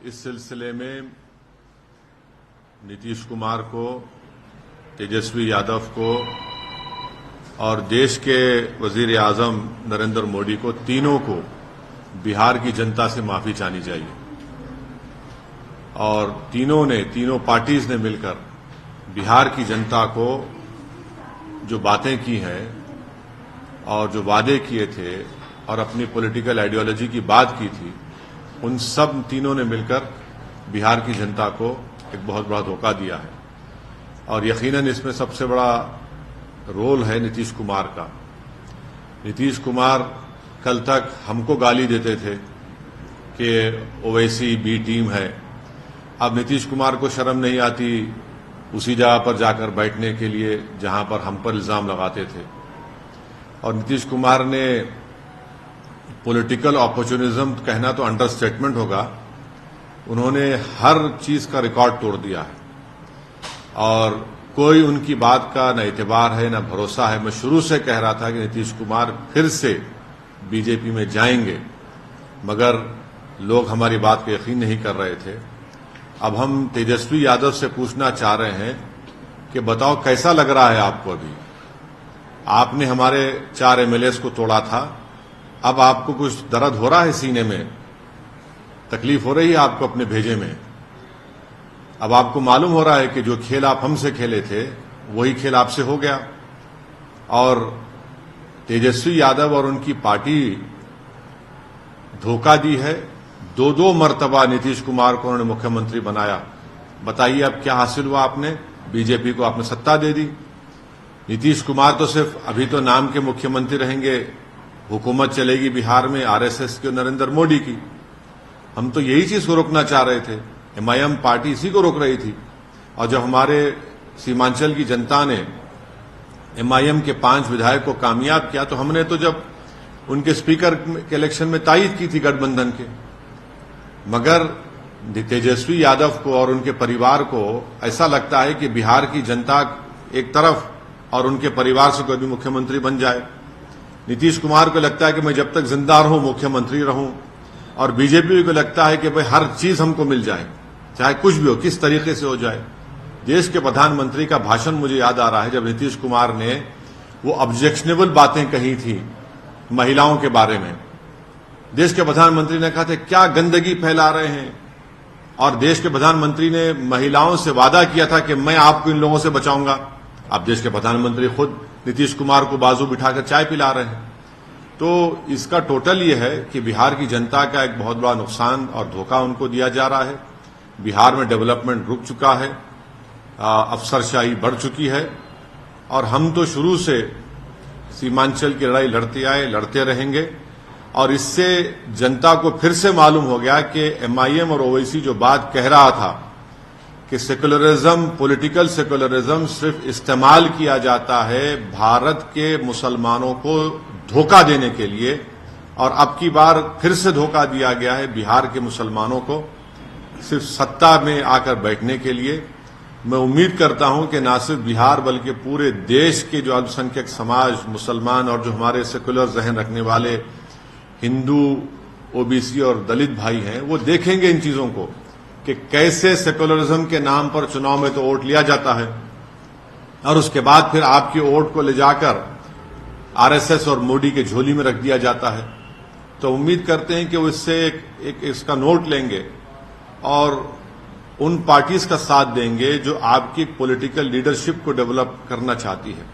इस सिलसिले में नीतीश कुमार को, तेजस्वी यादव को और देश के वजीर आजम नरेंद्र मोदी को, तीनों को बिहार की जनता से माफी चाहनी चाहिए। और तीनों पार्टीज ने मिलकर बिहार की जनता को जो बातें की हैं और जो वादे किए थे और अपनी पॉलिटिकल आइडियोलॉजी की बात की थी, उन सब तीनों ने मिलकर बिहार की जनता को एक बहुत बड़ा धोखा दिया है। और यकीनन इसमें सबसे बड़ा रोल है नीतीश कुमार का। नीतीश कुमार कल तक हमको गाली देते थे कि ओवैसी बी टीम है। अब नीतीश कुमार को शर्म नहीं आती उसी जगह पर जाकर बैठने के लिए जहां पर हम पर इल्जाम लगाते थे। और नीतीश कुमार ने पॉलिटिकल अपॉर्चुनिज्म कहना तो अंडरस्टेटमेंट होगा, उन्होंने हर चीज का रिकॉर्ड तोड़ दिया है और कोई उनकी बात का न एतबार है न भरोसा है। मैं शुरू से कह रहा था कि नीतीश कुमार फिर से बीजेपी में जाएंगे, मगर लोग हमारी बात को यकीन नहीं कर रहे थे। अब हम तेजस्वी यादव से पूछना चाह रहे हैं कि बताओ कैसा लग रहा है आपको? अभी आपने हमारे 4 एमएलएस को तोड़ा था, अब आपको कुछ दर्द हो रहा है सीने में? तकलीफ हो रही है आपको अपने भेजे में? अब आपको मालूम हो रहा है कि जो खेल आप हमसे खेले थे वही खेल आपसे हो गया। और तेजस्वी यादव और उनकी पार्टी धोखा दी है। 2 मर्तबा नीतीश कुमार को उन्होंने मुख्यमंत्री बनाया। बताइए अब क्या हासिल हुआ आपने? बीजेपी को आपने सत्ता दे दी। नीतीश कुमार तो सिर्फ अभी तो नाम के मुख्यमंत्री रहेंगे, हुकूमत चलेगी बिहार में आरएसएस की और नरेंद्र मोदी की। हम तो यही चीज को रोकना चाह रहे थे। एमआईएम पार्टी इसी को रोक रही थी। और जब हमारे सीमांचल की जनता ने एमआईएम के 5 विधायक को कामयाब किया, तो हमने तो जब उनके स्पीकर के इलेक्शन में तायीद की थी गठबंधन के। मगर तेजस्वी यादव को और उनके परिवार को ऐसा लगता है कि बिहार की जनता एक तरफ और उनके परिवार से कोई भी मुख्यमंत्री बन जाए। नीतीश कुमार को लगता है कि मैं जब तक जिंदा रहूं मुख्यमंत्री रहूं, और बीजेपी को लगता है कि भाई हर चीज हमको मिल जाए, चाहे कुछ भी हो, किस तरीके से हो जाए। देश के प्रधानमंत्री का भाषण मुझे याद आ रहा है जब नीतीश कुमार ने वो ऑब्जेक्शनेबल बातें कही थी महिलाओं के बारे में। देश के प्रधानमंत्री ने कहा था क्या गंदगी फैला रहे हैं, और देश के प्रधानमंत्री ने महिलाओं से वादा किया था कि मैं आपको इन लोगों से बचाऊंगा। अब देश के प्रधानमंत्री खुद नीतीश कुमार को बाजू बिठाकर चाय पिला रहे हैं। तो इसका टोटल ये है कि बिहार की जनता का एक बहुत बड़ा नुकसान और धोखा उनको दिया जा रहा है। बिहार में डेवलपमेंट रुक चुका है, अफसरशाही बढ़ चुकी है, और हम तो शुरू से सीमांचल की लड़ाई लड़ते आए, लड़ते रहेंगे। और इससे जनता को फिर से मालूम हो गया कि एमआईएम और ओवैसी जो बात कह रहा था कि सेकुलरिज्म, पॉलिटिकल सेकुलरिज्म सिर्फ इस्तेमाल किया जाता है भारत के मुसलमानों को धोखा देने के लिए, और अब की बार फिर से धोखा दिया गया है बिहार के मुसलमानों को सिर्फ सत्ता में आकर बैठने के लिए। मैं उम्मीद करता हूं कि न सिर्फ बिहार बल्कि पूरे देश के जो अल्पसंख्यक समाज, मुसलमान और जो हमारे सेकुलर जहन रखने वाले हिंदू, ओबीसी और दलित भाई हैं, वो देखेंगे इन चीजों को कि कैसे सेकुलरिज्म के नाम पर चुनाव में तो वोट लिया जाता है और उसके बाद फिर आपकी वोट को ले जाकर आरएसएस और मोदी के झोली में रख दिया जाता है। तो उम्मीद करते हैं कि वो इससे एक इसका नोट लेंगे और उन पार्टीज का साथ देंगे जो आपकी पॉलिटिकल लीडरशिप को डेवलप करना चाहती है।